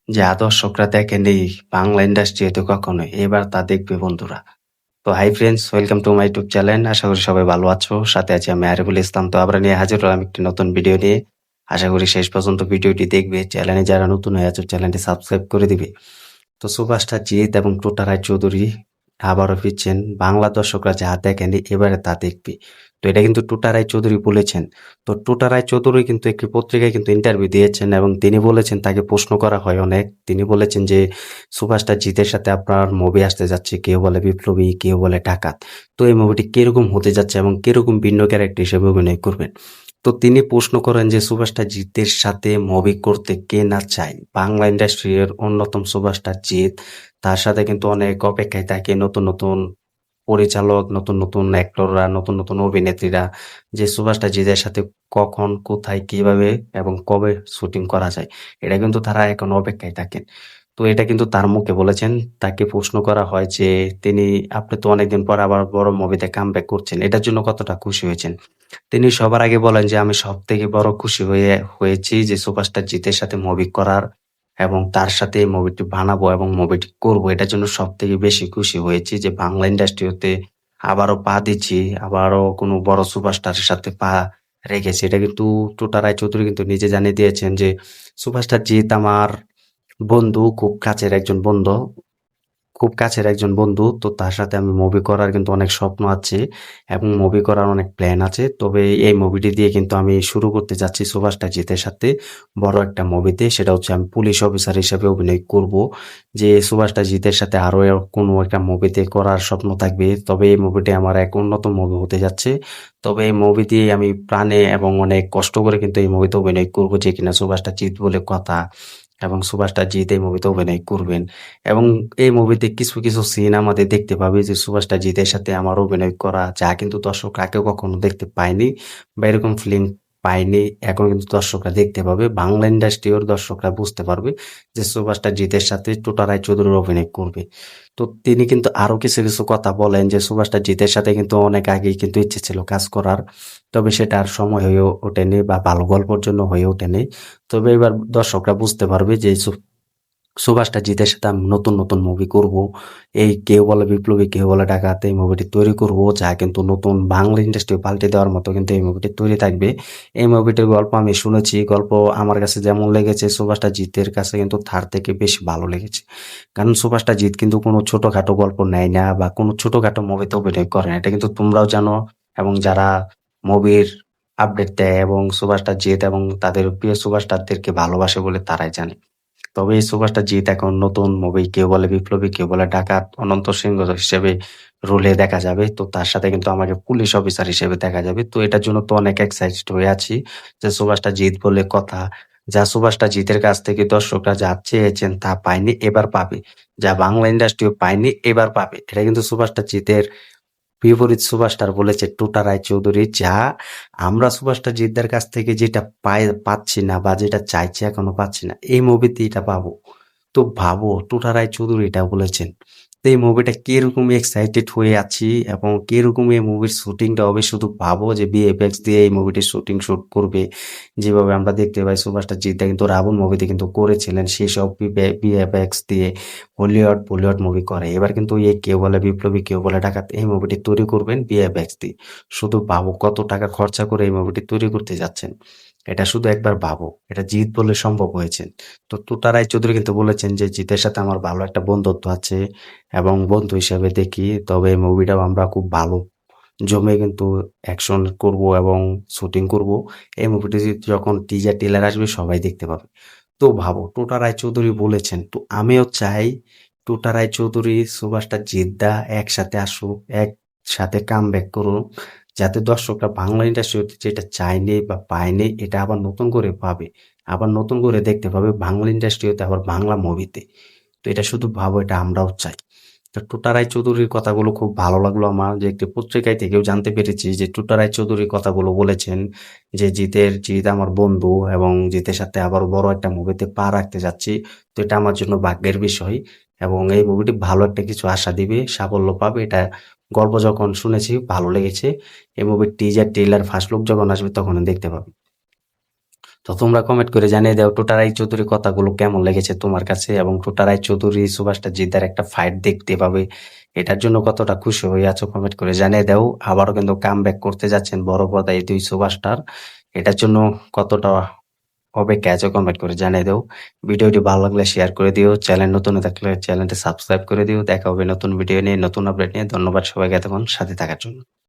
যা দর্শকরা দেখেনি বাংলা ইন্ডাস্ট্রিতে কখনোই, এবার তা দেখবে বন্ধুরা। তো hi friends, welcome to my YouTube channel. আশা করি সবাই ভালো আছো। সাথে আছি আমি আরিফুল ইসলাম। তো আমরা নিয়ে হাজির হলাম একটি নতুন ভিডিও নিয়ে। আশা করি শেষ পর্যন্ত ভিডিওটি দেখবে। চ্যানেলে যারা নতুন হয়ে আছো চ্যানেলটি সাবস্ক্রাইব করে দিবে। তো সুপারস্টার জিৎ এবং টুটা রায়চৌধুরী আবারও ফিরছেন। বাংলা দর্শকরা যা দেখেনি এবারে তা দেখবে। তো এটা কিন্তু টুটা রায়চৌধুরী বলেছেন। তো টুটা রায়চৌধুরী কিন্তু একটি পত্রিকায় কিন্তু ইন্টারভিউ দিয়েছেন এবং তিনি বলেছেন, তাকে প্রশ্ন করা হয় অনেক। তিনি বলেছেন যে সুপারস্টার জিতের সাথে আপনার মুভি আসতে যাচ্ছে, কেউ বলে বিপ্লবী, কেউ বলে ডাকাত। তো এই মুভিটি কিরকম হতে যাচ্ছে এবং কিরকম ভিন্ন ক্যারেক্টার হিসেবে অভিনয় করবেন। তো তিনি প্রশ্ন করেন যে সুপারস্টার জিতের সাথে মুভি করতে কে না চায়। বাংলা ইন্ডাস্ট্রির অন্যতম সুপারস্টার জিৎ, তার সাথে কিন্তু অনেক অপেক্ষায় থাকে নতুন নতুন পরিচালক, নতুন নতুন অ্যাক্টররা, নতুন নতুন অভিনেত্রীরা, যে সুপারস্টার জিতের সাথে কখন, কোথায়, কিভাবে এবং কবে শুটিং করা যায়, এটা কিন্তু তারা এখন অপেক্ষায় থাকেন। তো এটা কিন্তু তার মুখে বলেছেন। তাকে প্রশ্ন করা হয় যে তিনি, আপনি তো অনেকদিন পর আবার বড় মুভিতে কামব্যাক করছেন, এটার জন্য কতটা খুশি হয়েছেন। তিনি সবার আগে বলেন যে আমি সবথেকে বড় খুশি হয়েছি যে সুপারস্টার জিতের সাথে মুভি করার এবং তার সাথে এই মুভিটি বানাবো এবং মুভিটি করব। এটার জন্য সবথেকে বেশি খুশি হয়েছি যে বাংলা ইন্ডাস্ট্রিতে আবারও পা দিচ্ছি, আবারও কোনো বড় সুপারস্টারের সাথে পা রেখেছি। এটা কিন্তু টুটা রায়চৌধুরী কিন্তু নিজে জানিয়ে দিয়েছেন যে সুপারস্টার জিৎ আমার বন্ধু, খুব কাছের একজন বন্ধু। তো তার সাথে আমি মুভি করার কিন্তু অনেক স্বপ্ন আছে এবং মুভি করার অনেক প্ল্যান আছে। তবে এই মুভিটি দিয়ে কিন্তু আমি শুরু করতে যাচ্ছি সুপারস্টার জিতের সাথে বড় একটা মুভিতে। সেটা হচ্ছে আমি পুলিশ অফিসার হিসেবে অভিনয় করব। যে সুপারস্টার জিতের সাথে আরো কোনো একটা মুভিতে করার স্বপ্ন থাকবে। তবে এই মুভিটি আমার এক উন্নত মুভি হতে যাচ্ছে। তবে এই মুভি দিয়ে আমি প্রাণে এবং অনেক কষ্ট করে কিন্তু এই মুভিতে অভিনয় করব, যে কিনা সুপারস্টার জিৎ বলে কথা। এবং সুপারস্টার জিৎ এই মুভিতে অভিনয় করবেন। এবং এই মুভিতে কিছু কিছু সিন আমাদের দেখতে পাবে যে সুপারস্টার জিতের সাথে আমার অভিনয় করা, যা কিন্তু দর্শকরা আগে কখনো দেখতে পায়নি বা এরকম ফিল্ম পায়নি। এখন কিন্তু দর্শকরা দেখতে পাবে, বাংলা ইন্ডাস্ট্রির দর্শকরা বুঝতে পারবে যে সুপারস্টার জিতের সাথে টুটা রায়চৌধুরী অভিনয় করবে। তো তিনি কিন্তু আরো কিছু কিছু কথা বলেন যে সুপারস্টার জিতের সাথে কিন্তু অনেক আগেই কিন্তু ইচ্ছে ছিল কাজ করার, তবে সেটা আর সময় হয়ে ওঠেনি বা ভালো গল্পের জন্য হয়ে ওঠেনি। তবে এবার দর্শকরা বুঝতে পারবে যে সুভাষটা জিতের সাথে আমি নতুন নতুন মুভি করব। এই কেউ বলে বিপ্লবী, কেউ বলে ডাকাত, এই মুভিটি তৈরি করব, যা কিন্তু নতুন বাংলা ইন্ডাস্ট্রি পাল্টে দেওয়ার মতো কিন্তু এই মুভিটি তৈরি থাকবে। এই মুভিটির গল্প আমি শুনেছি, গল্প আমার কাছে যেমন লেগেছে সুভাষটা জিতের কাছে কিন্তু তার থেকে বেশি ভালো লেগেছে। কারণ সুভাষটা জিত কিন্তু কোনো ছোটখাটো গল্প নেয় না বা কোনো ছোটখাটো মুভিতে অভিনয় করে না, এটা কিন্তু তোমরাও জানো। এবং যারা মুভির আপডেট দেয় এবং সুভাষটা জিত এবং তাদের প্রিয় সুভাষটারদেরকে ভালোবাসে বলে তারাই জানে। তবে এই সুপারস্টার জিৎ এখন নতুন মুভি কেউ বলে বিপ্লবী, কেউ বলে ডাকাত, অনন্ত সিংহ হিসেবে রোলে দেখা যাবে। তো তার সাথে কিন্তু আমাকে পুলিশ অফিসার হিসেবে দেখা যাবে। তো এটার জন্য তো অনেক এক্সাইটেড হয়ে আছি যে সুপারস্টার জিৎ বলে কথা। যা সুপারস্টার জিতের কাছ থেকে দর্শকরা যা চেয়েছেন তা পায়নি, এবার পাবে। যা বাংলা ইন্ডাস্ট্রিও পায়নি, এবার পাবে। এটা কিন্তু সুপারস্টার জিতের বিপরীত সুপারস্টার বলেছে টুটা রায়চৌধুরী, যা আমরা সুপারস্টার জিতদার কাছ থেকে যেটা পাচ্ছি না বা যেটা চাইছি এখনো পাচ্ছি না, এই মুভিতে এটা পাবো। তো ভাবো, টুটা রায়চৌধুরী এটা বলেছেন। তো এই মুভিটা কিরকম এক্সাইটেড হয়ে আছি এবং কিরকম এই মুভির শুটিংটা হবে, শুধু ভাবো যে বিএফএক্স দিয়ে এই মুভিটির শুট করবে। যেভাবে আমরা দেখতে পাই সুপারস্টার জিদ্দা কিন্তু রাবণ মুভিতে কিন্তু করেছিলেন, সেসব বিএফএক্স দিয়ে বলিউড মুভি করে। এবার কিন্তু এই কেউ বলে বিপ্লবী, কেউ বলে ডাকাত, এই মুভিটি তৈরি করবেন বিএফএক্স দিয়ে। শুধু ভাবো কত টাকা খরচা করে এই মুভিটি তৈরি করতে যাচ্ছেন। এটা শুধু একবার ভাবো, এটা জিৎ বলে সম্ভব হয়েছে। তো তুষার রায়চৌধুরী কিন্তু বলেছেন যে জিতের সাথে আমার ভালো একটা বন্ধুত্ব আছে এবং বন্ধু হিসেবে দেখি। তবে এই মুভিটাও আমরা খুব ভালো জমে কিন্তু অ্যাকশন করব এবং শুটিং করব। এই মুভিটি যখন টিজার টেলার আসবে সবাই দেখতে পাবে। তো ভাবো, টোটা রায়চৌধুরী বলেছেন। তো আমিও চাই টোটা রায়চৌধুরী, সুভাষটা জিদ্দা একসাথে আসুক, একসাথে কামব্যাক করুক, যাতে দর্শকরা বাংলা ইন্ডাস্ট্রিতে যেটা চায়নি বা পায়নি এটা আবার নতুন করে পাবে, আবার নতুন করে দেখতে পাবে বাংলা ইন্ডাস্ট্রিতে, আবার বাংলা মুভিতে। তো এটা শুধু ভাবো, এটা আমরাও চাই। তো টুটা রায়চৌধুরীর কথাগুলো খুব ভালো লাগলো আমার, যে একটি পত্রিকায় থেকেও জানতে পেরেছি যে টুটা রায়চৌধুরী কথাগুলো বলেছেন যে জিৎ আমার বন্ধু এবং জিতের সাথে আবার বড় একটা মুভিতে পা রাখতে যাচ্ছি। তো এটা আমার জন্য ভাগ্যের বিষয় এবং এই মুভিটি ভালো একটা কিছু আশা দিবে, সাফল্য পাবে। এটা গল্প যখন শুনেছি ভালো লেগেছে। এই মুভির টিজার ট্রেলার ফার্স্ট লুক যখন আসবে তখন দেখতে পাবে। তো তোমরা কমেন্ট করে জানিয়ে দাও টোটা রায়চৌধুরীর কথাগুলো কেমন লেগেছে তোমার কাছে, এবং টোটা রায়চৌধুরী সুভাষ জিদ্দার একটা ফাইট দেখতে পাবে এটার জন্য কতটা খুশি হয়ে আছো কমেন্ট করে জানিয়ে দাও। আবারও কিন্তু কামব্যাক করতে যাচ্ছেন বড় পর্দায় এই দুই সুপারস্টার, এটার জন্য কতটা অপেক্ষায় আছো কমেন্ট করে জানিয়ে দাও। ভিডিওটি ভালো লাগলে শেয়ার করে দিও, চ্যানেল নতুন থাকলে চ্যানেলটি সাবস্ক্রাইব করে দিও। দেখা হবে নতুন ভিডিও নিয়ে, নতুন আপডেট নিয়ে। ধন্যবাদ সবাইকে এতক্ষণ সাথে থাকার জন্য।